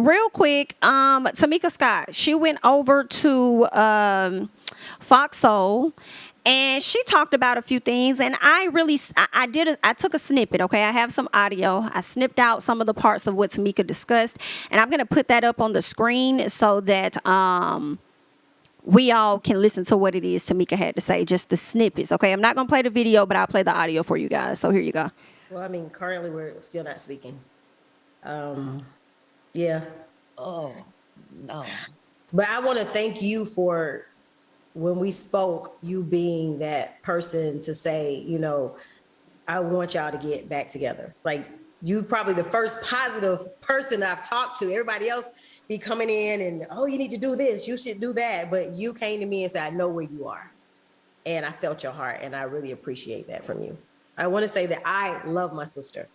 real quick, Tamika Scott, she went over to Fox Soul. And she talked about a few things, and I took a snippet, okay? I have some audio. I snipped out some of the parts of what Tamika discussed, and I'm going to put that up on the screen so that we all can listen to what it is Tamika had to say, just the snippets, okay? I'm not going to play the video, but I'll play the audio for you guys. So here you go. Well, I mean, currently we're still not speaking. Yeah. Oh, no. But I want to thank you for, when we spoke, you being that person to say, you know, I want y'all to get back together. Like, you probably the first positive person I've talked to. Everybody else be coming in and, oh, you need to do this, you should do that. But you came to me and said, I know where you are. And I felt your heart, and I really appreciate that from you. I want to say that I love my sister.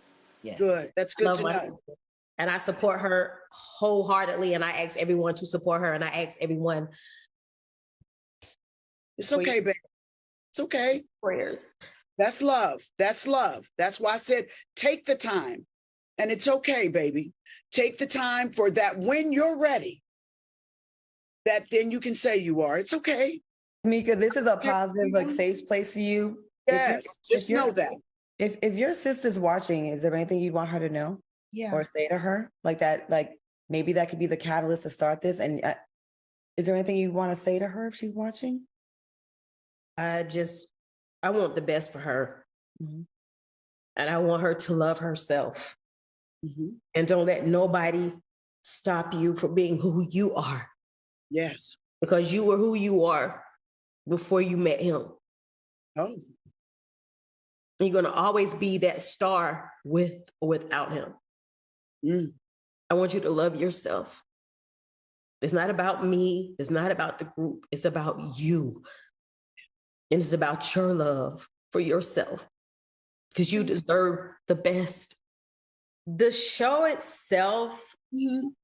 Yes. Good. That's good to know. Sister. And I support her wholeheartedly, and I ask everyone to support her, and I ask everyone. It's okay, babe. It's okay. Prayers. That's love. That's love. That's why I said, take the time. And it's okay, baby. Take the time for that. When you're ready, that then you can say you are. It's okay. Tamika, this is a positive, like, safe place for you. Yes, just know that. If your sister's watching, is there anything you want her to know? Yeah. Or say to her? Like that, like maybe that could be the catalyst to start this. And is there anything you want to say to her if she's watching? I want the best for her. Mm-hmm. And I want her to love herself. Mm-hmm. And don't let nobody stop you from being who you are. Yes. Because you were who you are before you met him. Oh. You're going to always be that star with or without him. Mm. I want you to love yourself. It's not about me. It's not about the group. It's about you. And it's about your love for yourself, because you deserve the best. The show itself,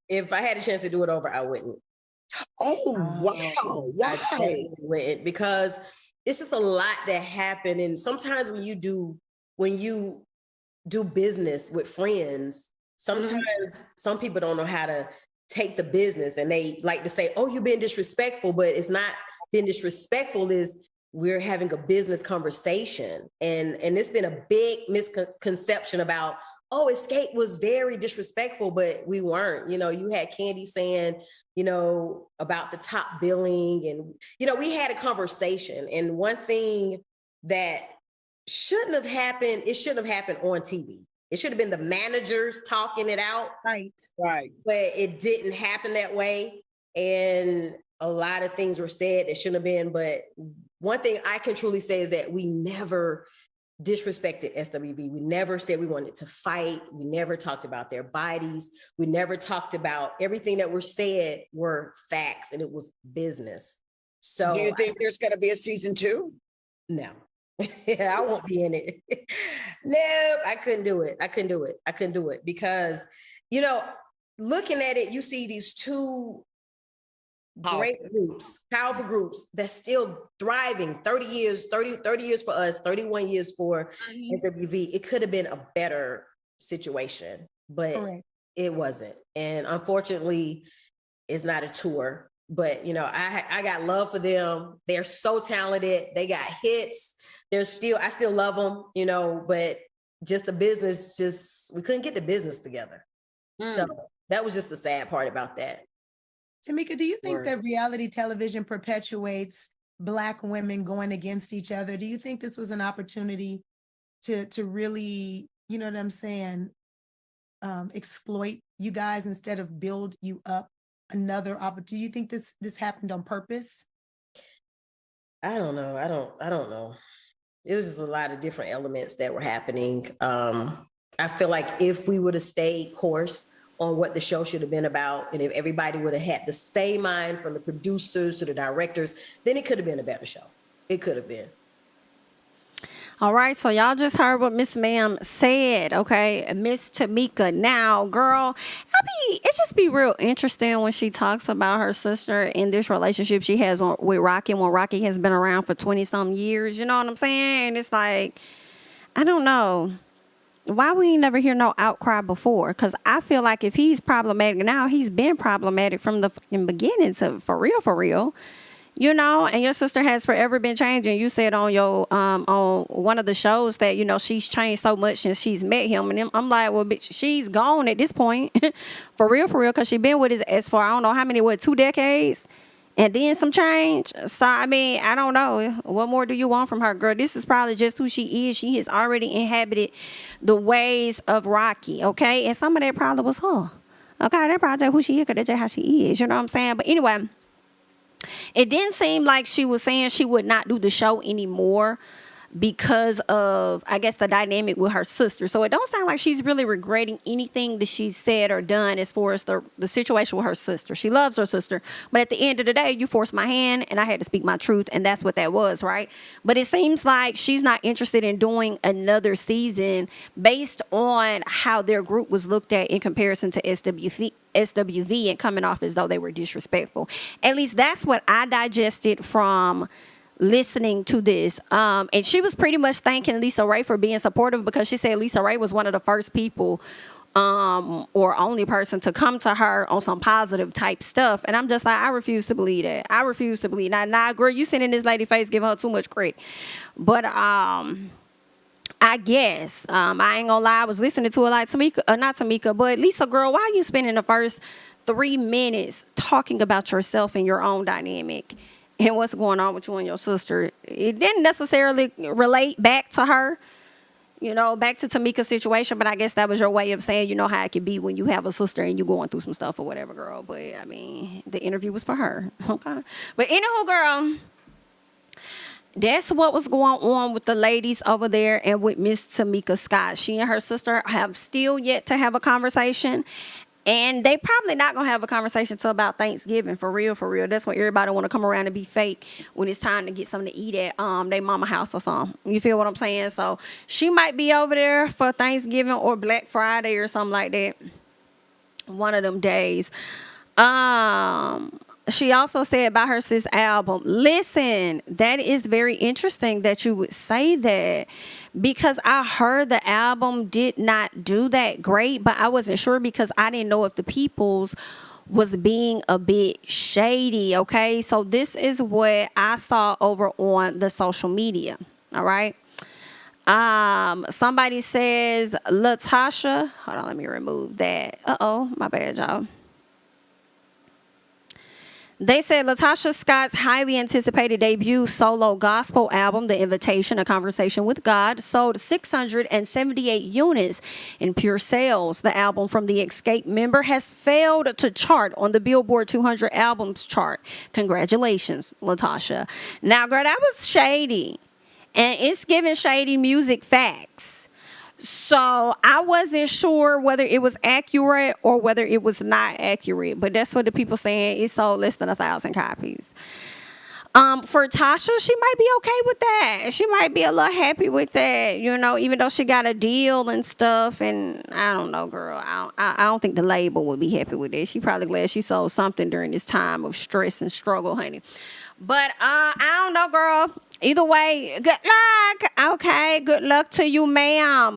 if I had a chance to do it over, I wouldn't. Oh, wow. Wow. I wouldn't, because it's just a lot that happened. And sometimes when you do business with friends, sometimes some people don't know how to take the business, and they like to say, oh, you've been disrespectful, but it's not being disrespectful. Is we're having a business conversation. And it's been a big misconception about, oh, Xscape was very disrespectful, but we weren't. You know, you had Kandi saying, you know, about the top billing, and, you know, we had a conversation. And one thing that shouldn't have happened, it shouldn't have happened on TV. It should have been the managers talking it out. Right. Right. But it didn't happen that way. And a lot of things were said that shouldn't have been. But one thing I can truly say is that we never disrespected SWV. We never said we wanted to fight. We never talked about their bodies. We never talked about everything that were said were facts, and it was business. So do you think there's going to be a season 2? No. I won't be in it. No, I couldn't do it. I couldn't do it because, you know, looking at it, you see these two great groups, powerful groups that's still thriving. 30 years for us, 31 years for SWV. It could have been a better situation, but it wasn't. And unfortunately, it's not a tour. But, you know, I got love for them. They're so talented. They got hits. I still love them, you know, but just the business, we couldn't get the business together. So that was just the sad part about that. Tamika, do you think that reality television perpetuates Black women going against each other? Do you think this was an opportunity to really, you know what I'm saying, exploit you guys instead of build you up another opportunity? Do you think this happened on purpose? I don't know. I don't know. It was just a lot of different elements that were happening. I feel like if we would have stayed course on what the show should have been about, and if everybody would have had the same mind, from the producers to the directors, then it could have been a better show. It could have been. All right, so y'all just heard what Miss Ma'am said, okay? Miss Tamika. Now, girl, it just be real interesting when she talks about her sister in this relationship she has with Rocky, when Rocky has been around for 20-some years. You know what I'm saying? It's like, I don't know. why we ain't never hear no outcry before? Because I feel like if he's problematic now, he's been problematic from the fucking beginning to for real. You know, and your sister has forever been changing. You said on your on one of the shows that, you know, she's changed so much since she's met him. And I'm like, well, bitch, she's gone at this point. for real, because she been with his ex for I don't know how many, 2 decades? And then some change. So, I mean, I don't know. What more do you want from her, girl? This is probably just who she is. She has already inhabited the ways of Rocky, okay? And some of that probably was her. Okay, that probably who she is, because that's just how she is. You know what I'm saying? But anyway, it didn't seem like she was saying she would not do the show anymore because of, I guess, the dynamic with her sister. So it don't sound like she's really regretting anything that she said or done as far as the situation with her sister. She loves her sister. But at the end of the day, you forced my hand and I had to speak my truth. And that's what that was, right? But it seems like she's not interested in doing another season based on how their group was looked at in comparison to SWV and coming off as though they were disrespectful. At least that's what I digested from listening to this. And she was pretty much thanking Lisa Ray for being supportive, because she said Lisa Ray was one of the first people or only person to come to her on some positive type stuff. And I'm just like, I refuse to believe that. I refuse to believe that. Nah, girl, you sitting in this lady face giving her too much credit. But I guess I ain't gonna lie, I was listening to her like Tamika, not Tamika, but Lisa, girl, why are you spending the first 3 minutes talking about yourself and your own dynamic and what's going on with you and your sister? It didn't necessarily relate back to her, you know, back to Tamika's situation, but I guess that was your way of saying, you know, how it can be when you have a sister and you're going through some stuff or whatever, girl. But I mean, the interview was for her. Okay. But anywho, girl, that's what was going on with the ladies over there and with Miss Tamika Scott. She and her sister have still yet to have a conversation. And they probably not going to have a conversation till about Thanksgiving, for real. That's when everybody want to come around and be fake when it's time to get something to eat at their mama house or something. You feel what I'm saying? So she might be over there for Thanksgiving or Black Friday or something like that. One of them days. She also said about her sis album, listen, that is very interesting that you would say that, because I heard the album did not do that great, but I wasn't sure because I didn't know if the people's was being a bit shady, okay? So this is what I saw over on the social media, all right? Somebody says LaTocha. Hold on, let me remove that. Uh-oh, my bad, y'all. They said LaTocha Scott's highly anticipated debut solo gospel album, The Invitation, A Conversation with God, sold 678 units in pure sales. The album from the Xscape member has failed to chart on the Billboard 200 albums chart. Congratulations, LaTocha. Now, girl, that was shady. And it's giving shady music facts. So I wasn't sure whether it was accurate or whether it was not accurate, but that's what the people saying. It sold less than 1,000 copies. For Tasha, she might be okay with that. She might be a little happy with that, you know, even though she got a deal and stuff. And I don't know, girl. I don't think the label would be happy with it. She probably glad she sold something during this time of stress and struggle, honey. But I don't know, girl. Either way, good luck. Okay, good luck to you, ma'am.